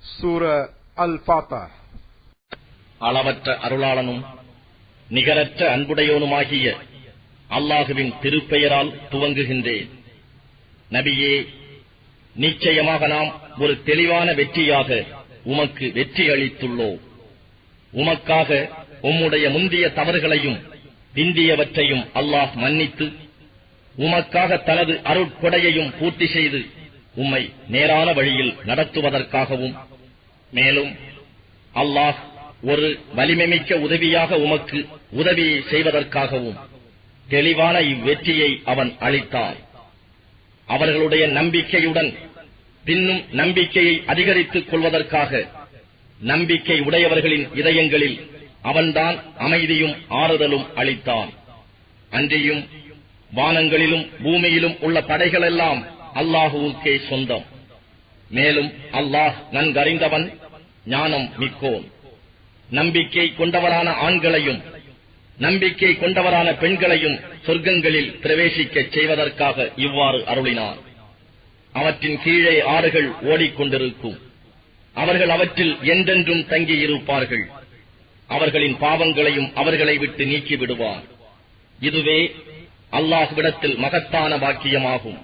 சூரா அல்-ஃபாத்திஹா. அளவற்ற அருளாளனும் நிகரற்ற அன்புடையோனுமாகிய அல்லாஹுவின் திருப்பெயரால் துவங்குகின்றேன். நபியே, நிச்சயமாக நாம் ஒரு தெளிவான வெற்றியாக உமக்கு வெற்றி அளித்துள்ளோம். உமக்காக உம்முடைய முந்திய தவறுகளையும் பிந்தியவற்றையும் அல்லாஹ் மன்னித்து உமக்காக தனது அருட்கொடையையும் பூர்த்தி செய்து உம்மை நேரான வழியில் நடத்துவதற்காகவும், மேலும் அல்லாஹ் ஒரு வலிமைமிக்க உதவியாக உமக்கு உதவியை செய்வதற்காகவும் தெளிவான இவ்வெற்றியை அவன் அளித்தான். அவர்களுடைய நம்பிக்கையுடன் பின்னும் நம்பிக்கையை அதிகரித்துக் கொள்வதற்காக நம்பிக்கை உடையவர்களின் இதயங்களில் அவன்தான் அமைதியும் ஆறுதலும் அளித்தான். அன்றியும் வானங்களிலும் பூமியிலும் உள்ள படைகளெல்லாம் அல்லாஹுவுக்கே சொந்தம். மேலும் அல்லாஹ் நன்கறிந்தவன், ஞானம் மிக்கோன். நம்பிக்கை கொண்டவரான ஆண்களையும் நம்பிக்கை கொண்டவரான பெண்களையும் சொர்க்கங்களில் பிரவேசிக்கச் செய்வதற்காக இவ்வாறு அருளினார். அவற்றின் கீழே ஆறுகள் ஓடிக்கொண்டிருக்கும். அவர்கள் அவற்றில் என்றென்றும் தங்கியிருப்பார்கள். அவர்களின் பாவங்களையும் அவர்களை விட்டு நீக்கிவிடுவார். இதுவே அல்லாஹ்விடத்தில் மகத்தான பாக்கியமாகும்.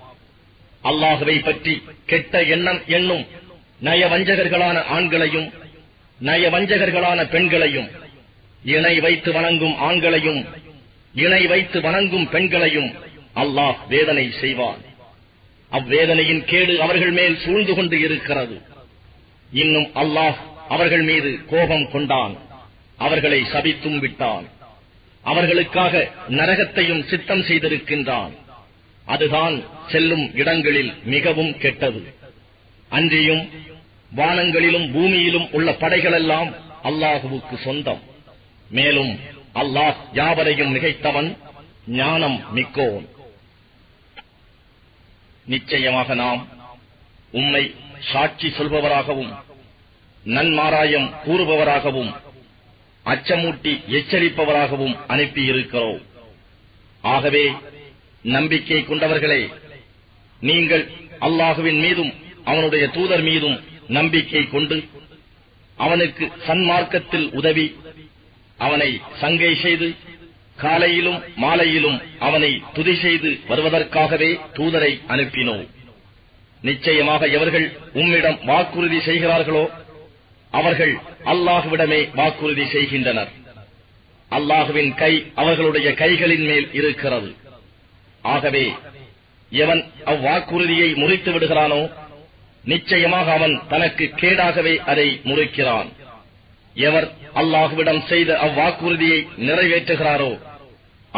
அல்லாஹுவை பற்றி கெட்ட எண்ணம் என்னும் நயவஞ்சகர்களான ஆண்களையும் நயவஞ்சகர்களான பெண்களையும், இணை வைத்து வணங்கும் ஆண்களையும் இணை வைத்து வணங்கும் பெண்களையும் அல்லாஹ் வேதனை செய்வான். அவ்வேதனையின் கேடு அவர்கள் மேல் சூழ்ந்து கொண்டு இருக்கிறது. இன்னும் அல்லாஹ் அவர்கள் மீது கோபம் கொண்டான். அவர்களை சபித்தும் விட்டான். அவர்களுக்காக நரகத்தையும் சித்தம் செய்திருக்கின்றான். அதுதான் செல்லும் இடங்களில் மிகவும் கெட்டது. அன்றியும் வானங்களிலும் பூமியிலும் உள்ள படைகளெல்லாம் அல்லாஹுவுக்கு சொந்தம். மேலும் அல்லாஹ் யாவரையும் மிகைத்தவன், ஞானம் மிக்கோன். நிச்சயமாக நாம் உம்மை சாட்சி சொல்பவராகவும் நன்மாராயம் கூறுபவராகவும் அச்சமூட்டி எச்சரிப்பவராகவும் அனுப்பியிருக்கிறோம். ஆகவே நம்பிக்கை கொண்டவர்களே, நீங்கள் அல்லாஹுவின் மீதும் அவனுடைய தூதர் மீதும் நம்பிக்கை கொண்டு அவனுக்கு சன்மார்க்கத்தில் உதவி அவனை சங்கை செய்து காலையிலும் மாலையிலும் அவனை துதி செய்து வருவதற்காகவே தூதரை அனுப்பினோம். நிச்சயமாக எவர்கள் உம்மிடம் வாக்குறுதி செய்கிறார்களோ அவர்கள் அல்லாஹுவிடமே வாக்குறுதி செய்கின்றனர். அல்லாஹுவின் கை அவர்களுடைய கைகளின் மேல் இருக்கிறது. ஆகவே எவன் அவ்வாக்குறுதியை முறித்து விடுகிறானோ நிச்சயமாக அவன் தனக்கு கேடாகவே அதை முறிக்கிறான். எவர் அல்லாஹுவிடம் செய்த அவ்வாக்குறுதியை நிறைவேற்றுகிறாரோ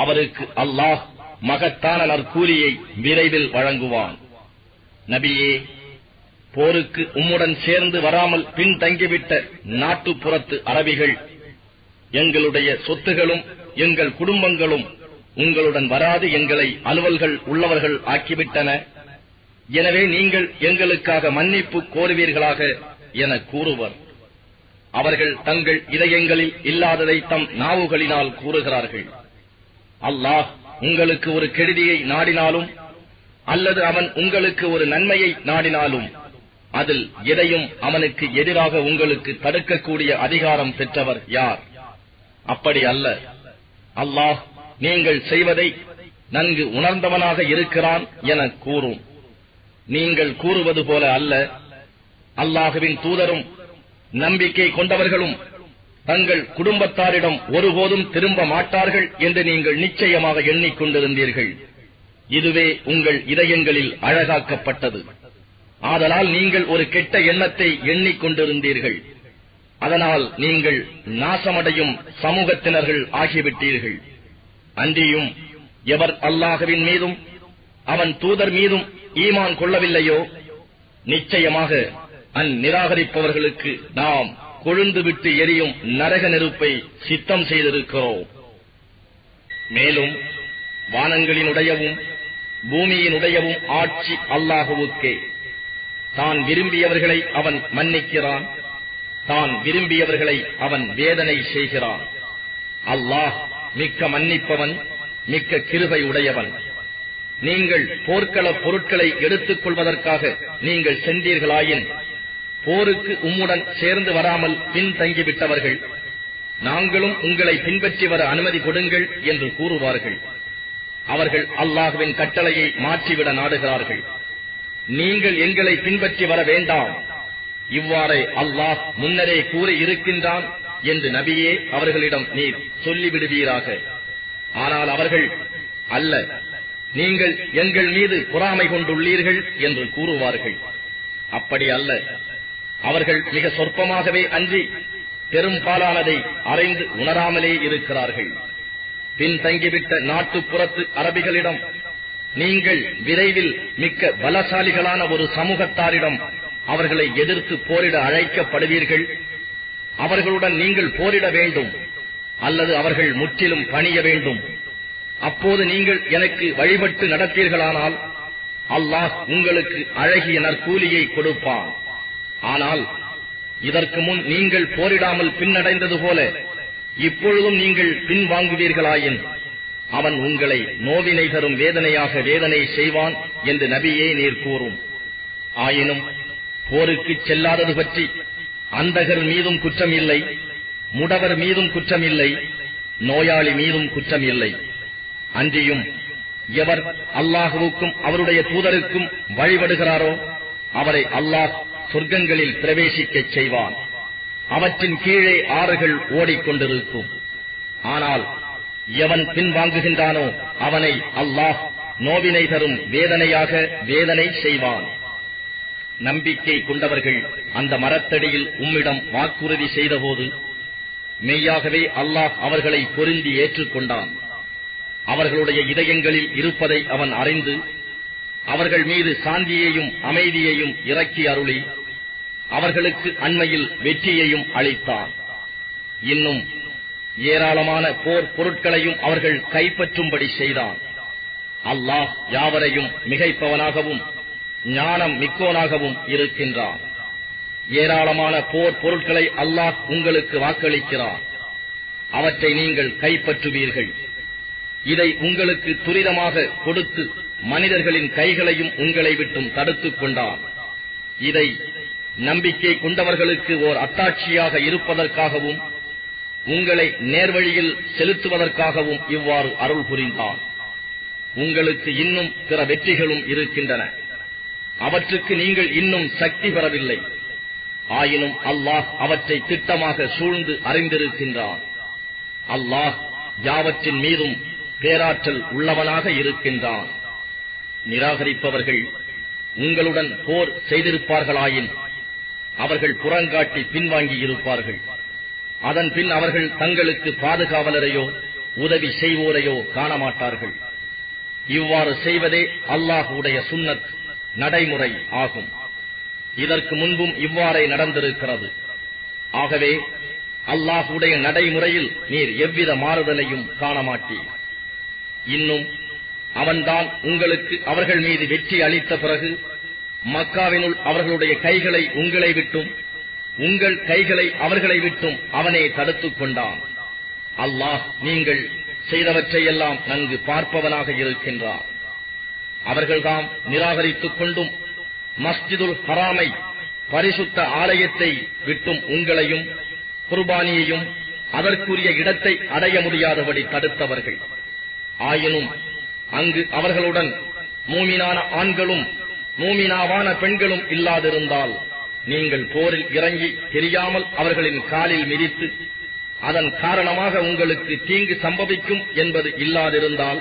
அவருக்கு அல்லாஹ் மகத்தான நற்கூலியை விரைவில் வழங்குவான். நபியே, போருக்கு உம்முடன் சேர்ந்து வராமல் பின்தங்கிவிட்ட நாட்டுப்புறத்து அரபிகள் எங்களுடைய சொத்துகளும் எங்கள் குடும்பங்களும் உங்களுடன் வராது எங்களை அலுவல்கள் உள்ளவர்கள் ஆக்கிவிட்டன. எனவே நீங்கள் எங்களுக்காக மன்னிப்பு கோருவீர்களாக என கூறுவர். அவர்கள் தங்கள் இதயங்களில் இல்லாததை தம் நாவுகளினால் கூறுகிறார்கள். அல்லாஹ் உங்களுக்கு ஒரு கெடுதியை நாடினாலும் அல்லது அவன் உங்களுக்கு ஒரு நன்மையை நாடினாலும் அதில் எதையும் அவனுக்கு எதிராக உங்களுக்கு தடுக்கக்கூடிய அதிகாரம் பெற்றவர் யார்? அப்படி அல்ல. அல்லாஹ் நீங்கள் செய்வதை நன்கு உணர்ந்தவனாக இருக்கிறான் என கூறும். நீங்கள் கூறுவது போல அல்ல. அல்லாஹுவின் தூதரும் நம்பிக்கை கொண்டவர்களும் தங்கள் குடும்பத்தாரிடம் ஒருபோதும் திரும்ப மாட்டார்கள் என்று நீங்கள் நிச்சயமாக எண்ணிக்கொண்டிருந்தீர்கள். இதுவே உங்கள் இதயங்களில் அழகாக்கப்பட்டது. ஆதலால் நீங்கள் ஒரு கெட்ட எண்ணத்தை எண்ணிக்கொண்டிருந்தீர்கள். அதனால் நீங்கள் நாசமடையும் சமூகத்தினர்கள் ஆகிவிட்டீர்கள். அன்றியும் எவர் அல்லாஹுவின் மீதும் அவன் தூதர் மீதும் ஈமான் கொள்ளவில்லையோ நிச்சயமாக அந்நிராகரிப்பவர்களுக்கு நாம் கொழுந்து விட்டு எரியும் நரக நெருப்பை சித்தம் செய்திருக்கிறோம். மேலும் வானங்களினுடையவும் பூமியினுடையவும் ஆட்சி அல்லாஹுவுக்கே. தான் விரும்பியவர்களை அவன் மன்னிக்கிறான். தான் விரும்பியவர்களை அவன் வேதனை செய்கிறான். அல்லாஹ் மிக்க மன்னிப்பவன், மிக்க கிருபை உடையவன். நீங்கள் போர்க்கள பொருட்களை எடுத்துக் கொள்வதற்காக நீங்கள் சென்றீர்களாயின் போருக்கு உம்முடன் சேர்ந்து வராமல் பின்தங்கிவிட்டவர்கள், நாங்களும் உங்களை பின்பற்றி வர அனுமதி கொடுங்கள் என்று கூறுவார்கள். அவர்கள் அல்லாஹ்வின் கட்டளையை மாற்றிவிட நாடுகிறார்கள். நீங்கள் எங்களை பின்பற்றி வர வேண்டாம், இவ்வாறே அல்லாஹ் முன்னரே கூறி இருக்கின்றான் என்று நபியே அவர்களிடம் நீர் சொல்லிவிடுவீராக. ஆனால் அவர்கள், அல்ல, நீங்கள் எங்கள் மீது பொறாமை கொண்டுள்ளீர்கள் என்று கூறுவார்கள். அப்படி அல்ல, அவர்கள் மிக சொற்பமாகவே அன்றி பெரும்பாலானதை அறிந்து உணராமலே இருக்கிறார்கள். பின்தங்கிவிட்ட நாட்டுப்புறத்து அரபிகளிடம் நீங்கள் விரைவில் மிக்க பலசாலிகளான ஒரு சமூகத்தாரிடம் அவர்களை எதிர்த்து போரிட அழைக்கப்படுவீர்கள். அவர்களுடன் நீங்கள் போரிட வேண்டும், அல்லது அவர்கள் முற்றிலும் பணிய வேண்டும். அப்போது நீங்கள் எனக்கு வழிபட்டு நடத்தீர்களானால் அல்லாஹ் உங்களுக்கு அழகிய நற்கூலியை கொடுப்பான். ஆனால் இதற்கு முன் நீங்கள் போரிடாமல் பின்னடைந்தது போல இப்பொழுதும் நீங்கள் பின்வாங்குவீர்களாயின் அவன் உங்களை நோவினை தரும் வேதனையாக வேதனை செய்வான் என்று நபியே நீர் கூறும். ஆயினும் போருக்கு செல்லாதது பற்றி அந்தகர் மீதும் குற்றம் இல்லை, முடவர் மீதும் குற்றம் இல்லை, நோயாளி மீதும் குற்றம் இல்லை. அன்றியும் எவர் அல்லாஹுவுக்கும் அவருடைய தூதருக்கும் வழிபடுகிறாரோ அவரை அல்லாஹ் சொர்க்கங்களில் பிரவேசிக்கச் செய்வான். அவற்றின் கீழே ஆறுகள் ஓடிக்கொண்டிருக்கும். ஆனால் எவன் பின்வாங்குகின்றானோ அவனை அல்லாஹ் நோவினை தரும் வேதனையாக வேதனை செய்வான். நம்பிக்கை கொண்டவர்கள் அந்த மரத்தடியில் உம்மிடம் வாக்குறுதி செய்தபோது மெய்யாகவே அல்லாஹ் அவர்களை பொருந்தி ஏற்றுக்கொண்டான். அவர்களுடைய இதயங்களில் இருப்பதை அவன் அறிந்து அவர்கள் மீது சாந்தியையும் அமைதியையும் இறக்கி அருளி அவர்களுக்கு அண்மையில் வெற்றியையும் அளித்தான். இன்னும் ஏராளமான போர் பொருட்களையும் அவர்கள் கைப்பற்றும்படி செய்தான். அல்லாஹ் யாவரையும் மிகைப்பவனாகவும் ஞானம் மிக்கோனாகவும் இருக்கின்றான். ஏராளமான போர் பொருட்களை அல்லாஹ் உங்களுக்கு வாக்களிக்கிறான். அவற்றை நீங்கள் கைப்பற்றுவீர்கள். இதை உங்களுக்கு துரிதமாக கொடுத்து மனிதர்களின் கைகளையும் உங்களை விட்டும் தடுத்துக் கொண்டான். இதை நம்பிக்கை கொண்டவர்களுக்கு ஓர் அத்தாட்சியாக இருப்பதற்காகவும் உங்களை நேர்வழியில் செலுத்துவதற்காகவும் இவ்வாறு அருள் புரிந்தான். உங்களுக்கு இன்னும் பிற வெற்றிகளும் இருக்கின்றன. அவற்றுக்கு நீங்கள் இன்னும் சக்தி பெறவில்லை. ஆயினும் அல்லாஹ் அவற்றை திட்டமாக சூழ்ந்து அறிந்திருக்கின்றான். அல்லாஹ் யாவற்றின் மீதும் பேராற்றல் உள்ளவனாக இருக்கின்றான். நிராகரிப்பவர்கள் உங்களுடன் போர் செய்திருப்பார்களாயின் அவர்கள் புறங்காட்டி பின்வாங்கி இருப்பார்கள். அதன் பின் அவர்கள் தங்களுக்கு பாதுகாவலரையோ உதவி செய்வோரையோ காணமாட்டார்கள். இவ்வாறு செய்வதே அல்லாஹுடைய சுன்னத் நடைமுறை ஆகும். இதற்கு முன்பும் இவ்வாறே நடந்திருக்கிறது. ஆகவே அல்லாஹுடைய நடைமுறையில் நீர் எவ்வித மாறுதலையும் காணமாட்டீர். இன்னும் அவன்தான் உங்களுக்கு அவர்கள் மீது வெற்றி அளித்த பிறகு மக்காவினுள் அவர்களுடைய கைகளை உங்களை விட்டும் உங்கள் கைகளை அவர்களை விட்டும் அவனே தடுத்துக் கொண்டான். அல்லாஹ் நீங்கள் செய்தவற்றையெல்லாம் நன்கு பார்ப்பவனாக இருக்கின்றான். அவர்கள்தாம் நிராகரித்துக் கொண்டும் மஸ்ஜிதுல் ஹராமை பரிசுத்த ஆலயத்தை விட்டும் உங்களையும் குர்பானியையும் அதற்குரிய இடத்தை அடைய முடியாதபடி தடுத்தவர்கள். ஆயினும் அங்கு அவர்களுடன் மூமினான ஆண்களும் மூமினாவான பெண்களும் இல்லாதிருந்தால் நீங்கள் போரில் இறங்கி தெரியாமல் அவர்களின் காலில் மிதித்து அதன் காரணமாக உங்களுக்கு தீங்கு சம்பவிக்கும் என்பது இல்லாதிருந்தால்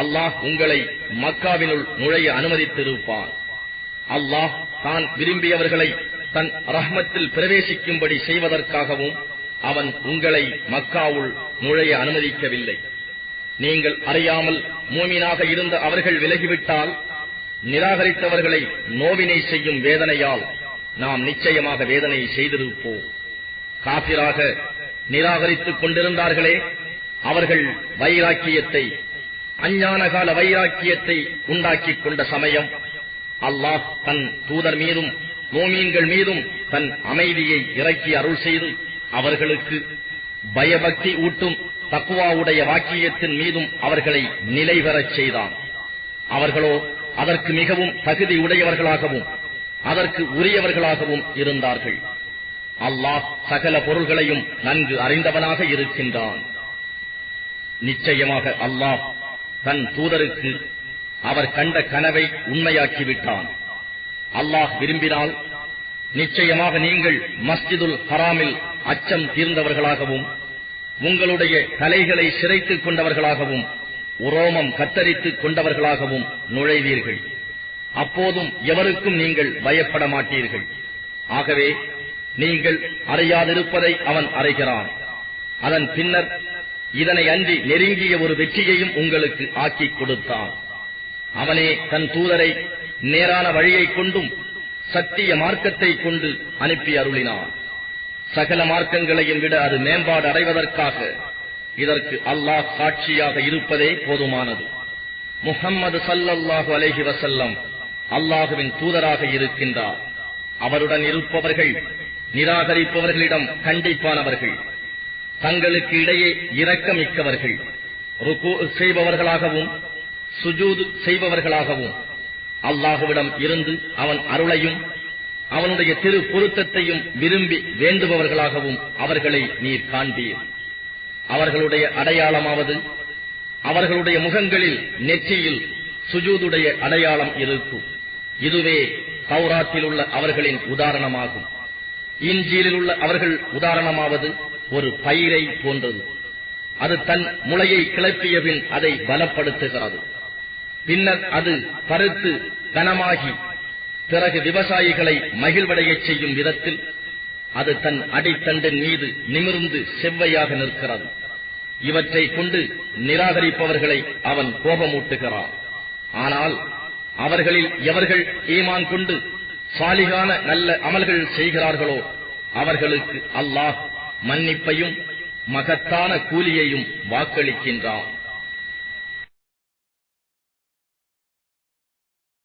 அல்லாஹ் உங்களை மக்காவினுள் நுழைய அனுமதித்திருப்பான். அல்லாஹ் தான் விரும்பியவர்களை தன் ரஹ்மத்தில் பிரவேசிக்கும்படி செய்வதற்காகவும் அவன் உங்களை மக்காவுள் நுழைய அனுமதிக்கவில்லை. நீங்கள் அறியாமல் மூமினாக இருந்த அவர்கள் விலகிவிட்டால் நிராகரித்தவர்களை நோவினை செய்யும் வேதனையால் நாம் நிச்சயமாக வேதனை செய்திருப்போம். காபிராக நிராகரித்துக் கொண்டிருந்தார்களே, அவர்கள் வைராக்கியத்தை அஞ்ஞானகால வைராக்கியத்தை உண்டாக்கிக் கொண்ட சமயம் அல்லாஹ் தன் தூதர் மீதும் மோமீன்கள் மீதும் தன் அமைதியை இறக்கி அருள் செய்து அவர்களுக்கு பயபக்தி ஊட்டும் தக்வாவுடைய வாக்கியத்தின் மீதும் அவர்களை நிலை பெறச் செய்தான். அவர்களோ அதற்கு மிகவும் தகுதி உடையவர்களாகவும் அதற்கு உரியவர்களாகவும் இருந்தார்கள். அல்லாஹ் சகல பொருள்களையும் நன்கு அறிந்தவனாக இருக்கின்றான். நிச்சயமாக அல்லாஹ் தன் தூதருக்கு அவர் கண்ட கனவை உண்மையாக்கிவிட்டான். அல்லாஹ் விரும்பினால் நிச்சயமாக நீங்கள் மஸ்ஜிதுல் ஹராமில் அச்சம் தீர்ந்தவர்களாகவும் உங்களுடைய தலைகளை சிரைத்துக் கொண்டவர்களாகவும் உரோமம் கத்தரித்துக் கொண்டவர்களாகவும் நுழைவீர்கள். அப்போதும் எவருக்கும் நீங்கள் பயப்பட மாட்டீர்கள். ஆகவே நீங்கள் அறியாதிருப்பதை அவன் அறிகிறான். அதன் பின்னர் இதனை அன்றி நெருங்கிய ஒரு வெற்றியையும் உங்களுக்கு ஆக்கிக் கொடுத்தான். அவனே தன் தூதரை நேரான வழியைக் கொண்டும் சத்திய மார்க்கத்தை கொண்டு அனுப்பி அருளினான். சகல மார்க்கங்களையும் விட அது மேம்பாடு அடைவதற்காக இதற்கு அல்லாஹ் சாட்சியாக இருப்பதே போதுமானது. முஹம்மது ஸல்லல்லாஹு அலைஹி வஸல்லம் அல்லாஹுவின் தூதராக இருக்கின்றார். அவருடன் இருப்பவர்கள் நிராகரிப்பவர்களிடம் கண்டிப்பானவர்கள், தங்களுக்கு இடையே இரக்கமிக்கவர்கள், ருக்கு செய்பவர்களாகவும் சுஜூத் செய்பவர்களாகவும் அல்லாஹுவிடம் இருந்து அவன் அருளையும் அவனுடைய திரு பொருத்தத்தையும் விரும்பி வேண்டுபவர்களாகவும் அவர்களை நீர் காண்பீர். அவர்களுடைய அடையாளமாவது அவர்களுடைய முகங்களில் நெற்றியில் சுஜூதுடைய அடையாளம் இருக்கும். இதுவே தௌராத்தில் உள்ள அவர்களின் உதாரணமாகும். இன்ஜீலில் உள்ள அவர்கள் உதாரணமாவது ஒரு பயிரை போன்றது. அது தன் முளையை கிளப்பிய பின் அதை பலப்படுத்துகிறது. பின்னர் அது பருத்து கனமாகி பிறகு விவசாயிகளை மகிழ்வடையச் செய்யும் விதத்தில் அது தன் அடித்தண்டின் மீது நிமிர்ந்து செவ்வையாக நிற்கிறது. இவற்றை கொண்டு நிராகரிப்பவர்களை அவன் கோபமூட்டுகிறான். ஆனால் அவர்களில் எவர்கள் ஈமான் கொண்டு சாலிகான நல்ல அமல்கள் செய்கிறார்களோ அவர்களுக்கு அல்லாஹ் மன்னிப்பையும் மகத்தான கூலியையும் வாக்களிக்கின்றான்.